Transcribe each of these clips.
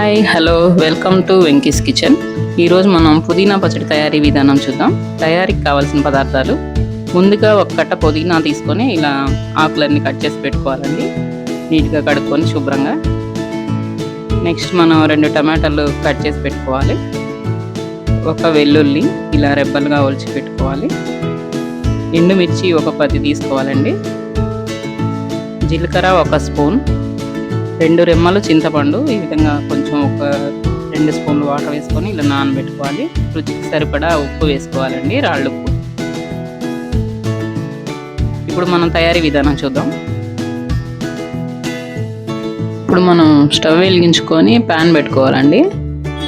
Hi hello welcome to Venky's kitchen. ఈరోజు మనం పుదీనా పచ్చడి తయారీ విధానం చూద్దాం. తయారీకి కావాల్సిన పదార్థాలు: ముందుగా ఒక కట్ట పుదీనా తీసుకొని ఇలా ఆకులన్నీ కట్ చేసి పెట్టుకోవాలండి, నీట్గా కడుక్కొని శుభ్రంగా. నెక్స్ట్ మనం 2 టమాటాలు కట్ చేసి పెట్టుకోవాలి. ఒక వెల్లుల్లి ఇలా రెబ్బలుగా ఒలిచి పెట్టుకోవాలి. ఎండుమిర్చి ఒక 10 తీసుకోవాలండి. జీలకర్ర 1 స్పూన్, 2 రెమ్మలు చింతపండు ఈ విధంగా కొంచెం ఒక 2 స్పూన్లు వాటర్ వేసుకొని ఇలా నానబెట్టుకోవాలి. రుచికి సరిపడా ఉప్పు వేసుకోవాలండి, రాళ్ళు ఉప్పు. ఇప్పుడు మనం తయారీ విధానం చూద్దాం. ఇప్పుడు మనం స్టవ్ వెలిగించుకొని ప్యాన్ పెట్టుకోవాలండి.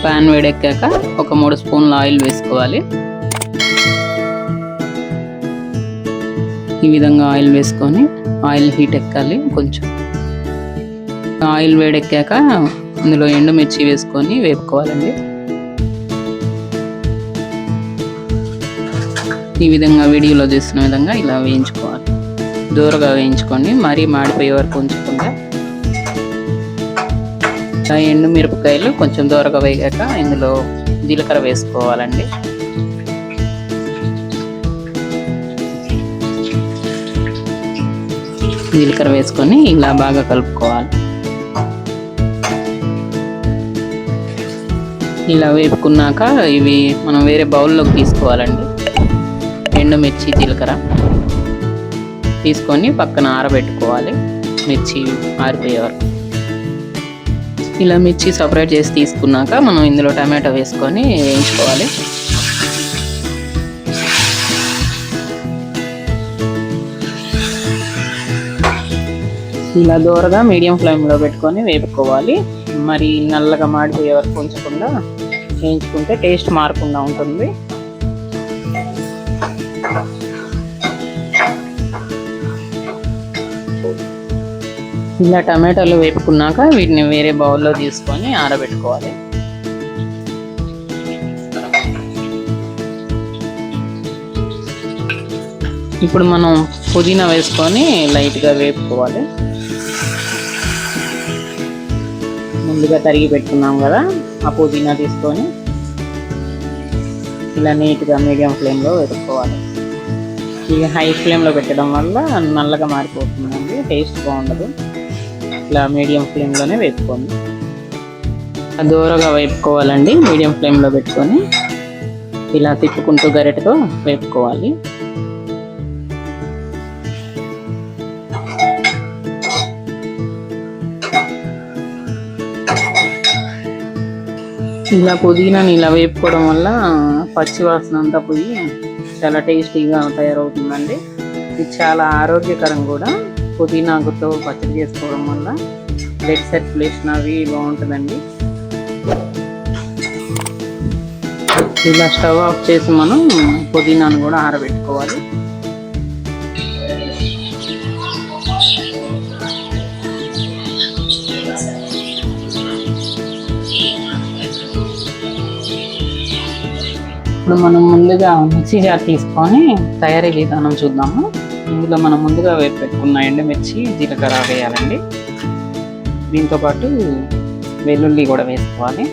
ప్యాన్ వేడెక్కాక ఒక 3 స్పూన్ల ఆయిల్ వేసుకోవాలి. ఈ విధంగా ఆయిల్ వేసుకొని ఆయిల్ హీట్ ఎక్కాలి. కొంచెం ఆయిల్ వేడెక్కాక ఇందులో ఎండుమిర్చి వేసుకొని వేపుకోవాలండి. ఈ విధంగా వీడియోలో చేసిన విధంగా ఇలా వేయించుకోవాలి. దూరగా వేయించుకోండి, మరీ మాడిపోయే వరకు ఉంచకుండా. ఎండుమిరపకాయలు కొంచెం దూరగా వేగాక ఇందులో జీలకర్ర వేసుకోవాలండి. జీలకర్ర వేసుకొని ఇలా బాగా కలుపుకోవాలి. ఇలా వేపుకున్నాక ఇవి మనం వేరే బౌల్లోకి తీసుకోవాలండి. ఎండుమిర్చి జీలకర్ర తీసుకొని పక్కన ఆరబెట్టుకోవాలి, మిర్చి ఆరిపోయే వరకు. ఇలా మిర్చి సపరేట్ చేసి తీసుకున్నాక మనం ఇందులో టమాటో వేసుకొని వేయించుకోవాలి. ఇలా దూరగా మీడియం ఫ్లేమ్లో పెట్టుకొని వేపుకోవాలి. మరి నల్లగా మాడిపోయే వరకు ఉంచకుండా వేయించుకుంటే టేస్ట్ మారకుండా ఉంటుంది. ఇలా టమాటాలు వేపుకున్నాక వీటిని వేరే బౌల్లో తీసుకొని ఆరబెట్టుకోవాలి. ఇప్పుడు మనం పుదీనా వేసుకొని లైట్గా వేపుకోవాలి. ముందుగా తరిగి పెట్టుకున్నాం కదా, ఆ పుదీనా తీసుకొని ఇలా నీట్గా మీడియం ఫ్లేమ్లో వేపుకోవాలి. ఇక హై ఫ్లేమ్లో పెట్టడం వల్ల నల్లగా మారిపోతుందండి, టేస్ట్ బాగుండదు. ఇలా మీడియం ఫ్లేమ్లోనే వేపుకోండి. దూరగా వేపుకోవాలండి. మీడియం ఫ్లేమ్లో పెట్టుకొని ఇలా తిప్పుకుంటూ గరిటెతో వేపుకోవాలి. ఇలా పుదీనాని ఇలా వేపుకోవడం వల్ల పచ్చి వాసన అంతా పోయి చాలా టేస్టీగా తయారవుతుందండి. ఇది చాలా ఆరోగ్యకరం కూడా. పుదీనాకుతో పచ్చడి చేసుకోవడం వల్ల బ్లడ్ సర్క్యులేషన్ అవి బాగుంటుందండి. ఇలా స్టవ్ ఆఫ్ చేసి మనం పుదీనాను కూడా ఆరబెట్టుకోవాలి. ఇప్పుడు మనం ముందుగా మిక్సీ జార్ తీసుకొని తయారీ విధానం చూద్దాము. ఇందులో మనం ముందుగా వేపు పెట్టుకున్న ఎండుమిర్చి జీలకర్ర వేయాలండి. దీంతోపాటు వెల్లుల్లి కూడా వేసుకోవాలి.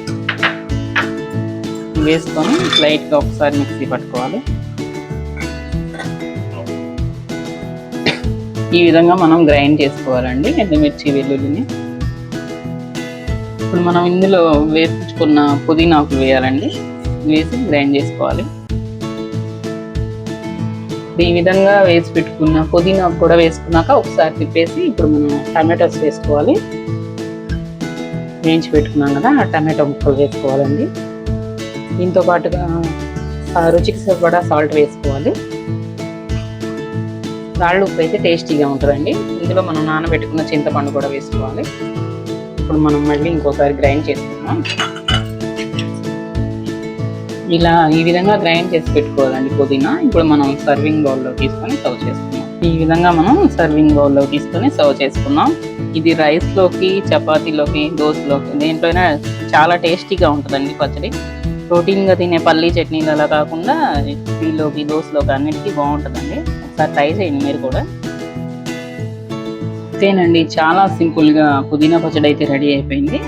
వేసుకొని లైట్గా ఒకసారి మిక్సీ పట్టుకోవాలి. ఈ విధంగా మనం గ్రైండ్ చేసుకోవాలండి ఎండుమిర్చి వెల్లుల్లిని. ఇప్పుడు మనం ఇందులో వేసుకున్న పుదీనాకు వేయాలండి, వేసి గ్రైండ్ చేసుకోవాలి. ఈ విధంగా వేసి పెట్టుకున్న పుదీనా కూడా వేసుకున్నాక ఒకసారి తిప్పేసి ఇప్పుడు మనం టమాటోస్ వేసుకోవాలి. వేయించి పెట్టుకున్నాం కదా, ఆ టమాటో ముక్కలు వేసుకోవాలండి. దీంతో పాటుగా రుచికి సరిపడా సాల్ట్ వేసుకోవాలి. రాళ్ళు ఉప్పు అయితే టేస్టీగా ఉంటుందండి. ఇందులో మనం నానబెట్టుకున్న చింతపండు కూడా వేసుకోవాలి. ఇప్పుడు మనం మళ్ళీ ఇంకోసారి గ్రైండ్ చేసుకున్నాం. ఇలా ఈ విధంగా గ్రైండ్ చేసి పెట్టుకోవాలండి పుదీనా. ఇప్పుడు మనం సర్వింగ్ బౌల్లో తీసుకొని సర్వ్ చేసుకున్నాం. ఈ విధంగా మనం సర్వింగ్ బౌల్లో తీసుకొని సర్వ్ చేసుకున్నాం. ఇది రైస్లోకి, చపాతీలోకి, దోశలోకి, దేంట్లోనైనా చాలా టేస్టీగా ఉంటుందండి పచ్చడి. ప్రోటీన్గా తినే పల్లీ చట్నీలు అలా కాకుండా టీలోకి, దోశలోకి అన్నిటికీ బాగుంటుందండి. ఒకసారి ట్రై చేయండి మీరు కూడా. ఇంతేనండి, చాలా సింపుల్గా పుదీనా పచ్చడి అయితే రెడీ అయిపోయింది.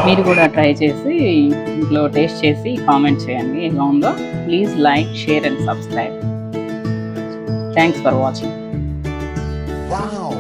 మీరు కూడా ట్రై చేసి ఇంట్లో టేస్ట్ చేసి కామెంట్ చేయండి ఎలా ఉందో. Please like, share and subscribe. Thanks for watching. Wow.